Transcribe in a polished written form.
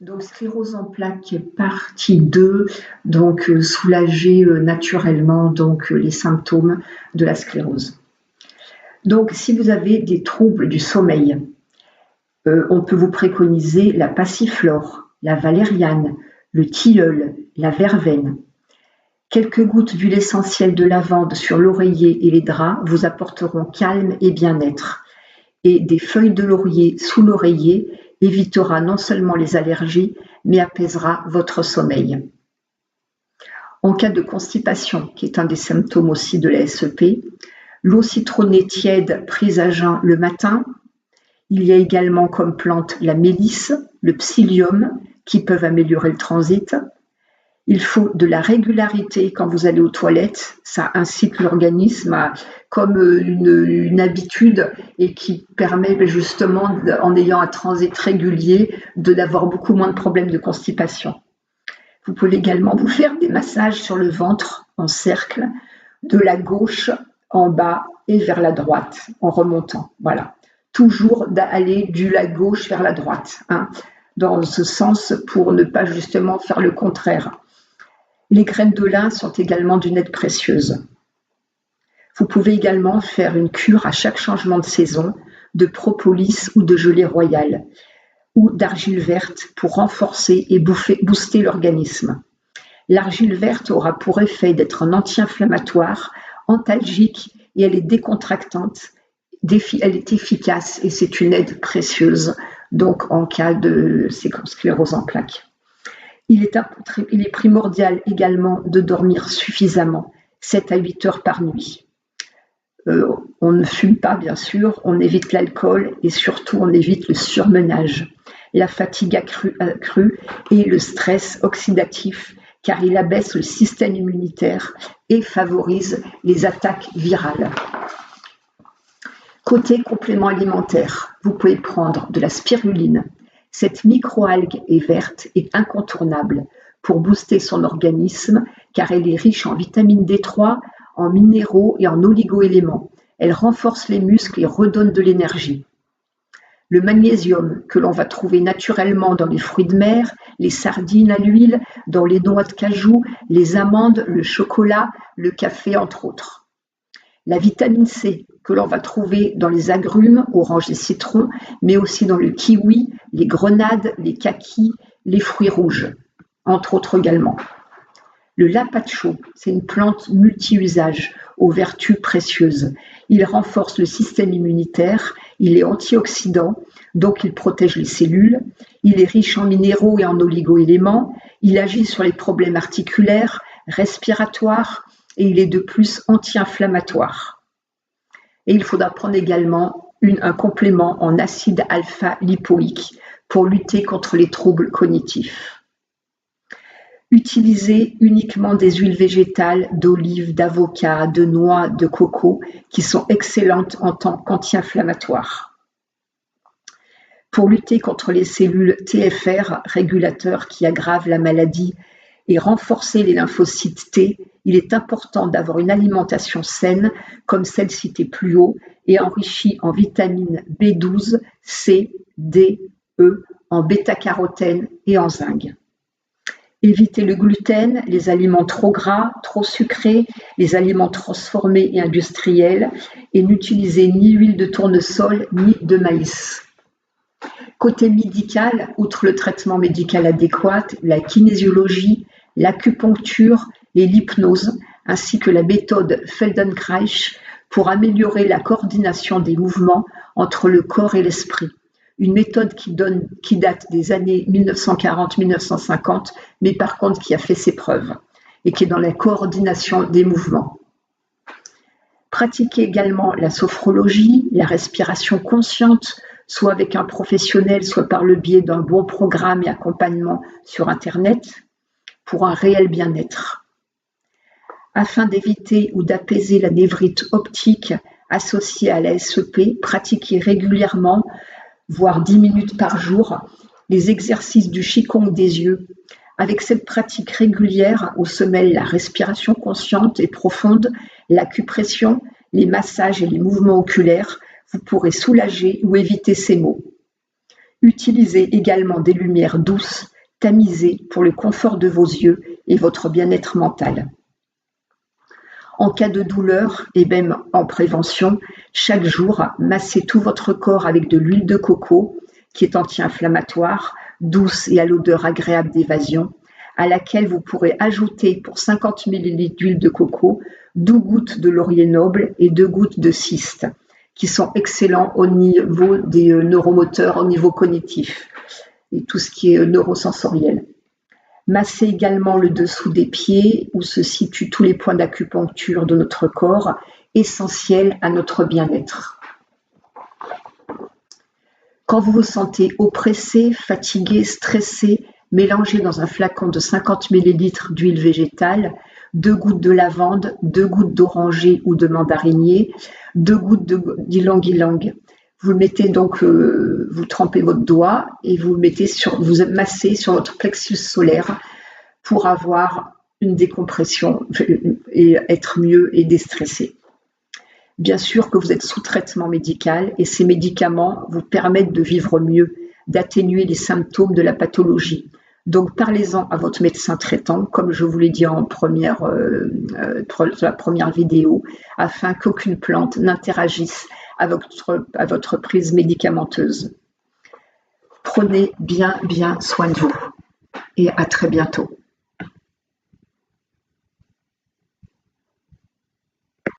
Donc sclérose en plaques, partie 2, donc soulager naturellement les symptômes de la sclérose. Donc si vous avez des troubles du sommeil, on peut vous préconiser la passiflore, la valériane, le tilleul, la verveine. Quelques gouttes d'huile essentielle de lavande sur l'oreiller et les draps vous apporteront calme et bien-être. Et des feuilles de laurier sous l'oreiller évitera non seulement les allergies, mais apaisera votre sommeil. En cas de constipation, qui est un des symptômes aussi de la SEP, l'eau citronnée tiède prise à jeun le matin. Il y a également comme plante la mélisse, le psyllium, qui peuvent améliorer le transit. Il faut de la régularité quand vous allez aux toilettes, ça incite l'organisme comme une habitude et qui permet justement, en ayant un transit régulier, d'avoir beaucoup moins de problèmes de constipation. Vous pouvez également vous faire des massages sur le ventre en cercle, de la gauche en bas et vers la droite en remontant. Voilà, toujours d'aller de la gauche vers la droite, dans ce sens pour ne pas justement faire le contraire. Les graines de lin sont également d'une aide précieuse. Vous pouvez également faire une cure à chaque changement de saison de propolis ou de gelée royale ou d'argile verte pour renforcer et booster l'organisme. L'argile verte aura pour effet d'être un anti-inflammatoire, antalgique et elle est décontractante. Elle est efficace et c'est une aide précieuse donc en cas de sclérose en plaques. Il est primordial également de dormir suffisamment, 7 à 8 heures par nuit. On ne fume pas, bien sûr, on évite l'alcool et surtout on évite le surmenage, la fatigue accrue et le stress oxydatif, car il abaisse le système immunitaire et favorise les attaques virales. Côté complément alimentaire, vous pouvez prendre de la spiruline. Cette microalgue est verte et incontournable pour booster son organisme car elle est riche en vitamine D3, en minéraux et en oligo-éléments. Elle renforce les muscles et redonne de l'énergie. Le magnésium que l'on va trouver naturellement dans les fruits de mer, les sardines à l'huile, dans les noix de cajou, les amandes, le chocolat, le café entre autres. La vitamine C que l'on va trouver dans les agrumes, oranges et citrons, mais aussi dans le kiwi, les grenades, les kakis, les fruits rouges, entre autres également. Le lapacho, c'est une plante multi-usage aux vertus précieuses. Il renforce le système immunitaire, il est antioxydant, donc il protège les cellules, il est riche en minéraux et en oligo-éléments, il agit sur les problèmes articulaires, respiratoires, et il est de plus anti-inflammatoire. Et il faudra prendre également un complément en acide alpha-lipoïque pour lutter contre les troubles cognitifs. Utilisez uniquement des huiles végétales, d'olive, d'avocat, de noix, de coco, qui sont excellentes en tant qu'anti-inflammatoires. Pour lutter contre les cellules TFR, régulateurs qui aggravent la maladie, et renforcer les lymphocytes T, il est important d'avoir une alimentation saine, comme celle citée plus haut, et enrichie en vitamines B12, C, D, E, en bêta-carotène et en zinc. Évitez le gluten, les aliments trop gras, trop sucrés, les aliments transformés et industriels, et n'utilisez ni huile de tournesol ni de maïs. Côté médical, outre le traitement médical adéquat, la kinésiologie, l'acupuncture et l'hypnose, ainsi que la méthode Feldenkrais pour améliorer la coordination des mouvements entre le corps et l'esprit. Une méthode qui date des années 1940-1950, mais par contre qui a fait ses preuves et qui est dans la coordination des mouvements. Pratiquez également la sophrologie, la respiration consciente, soit avec un professionnel, soit par le biais d'un bon programme et accompagnement sur Internet, pour un réel bien-être. Afin d'éviter ou d'apaiser la névrite optique associée à la SEP, pratiquez régulièrement, voire 10 minutes par jour, les exercices du Qigong des yeux. Avec cette pratique régulière où se mêlent la respiration consciente et profonde, l'acupression, les massages et les mouvements oculaires, vous pourrez soulager ou éviter ces maux. Utilisez également des lumières douces, tamisées pour le confort de vos yeux et votre bien-être mental. En cas de douleur et même en prévention, chaque jour, massez tout votre corps avec de l'huile de coco, qui est anti-inflammatoire, douce et à l'odeur agréable d'évasion, à laquelle vous pourrez ajouter pour 50 ml d'huile de coco 12 gouttes de laurier noble et 2 gouttes de cyste, qui sont excellents au niveau des neuromoteurs, au niveau cognitif et tout ce qui est neurosensoriel. Massez également le dessous des pieds où se situent tous les points d'acupuncture de notre corps, essentiels à notre bien-être. Quand vous vous sentez oppressé, fatigué, stressé, mélangez dans un flacon de 50 ml d'huile végétale, 2 gouttes de lavande, 2 gouttes d'oranger ou de mandarinier, 2 gouttes d'ylang-ylang. Vous mettez donc, vous trempez votre doigt et vous massez sur votre plexus solaire pour avoir une décompression et être mieux et déstressé. Bien sûr que vous êtes sous traitement médical et ces médicaments vous permettent de vivre mieux, d'atténuer les symptômes de la pathologie. Donc parlez-en à votre médecin traitant, comme je vous l'ai dit en la première vidéo, afin qu'aucune plante n'interagisse à votre prise médicamenteuse. Prenez bien soin de vous et à très bientôt.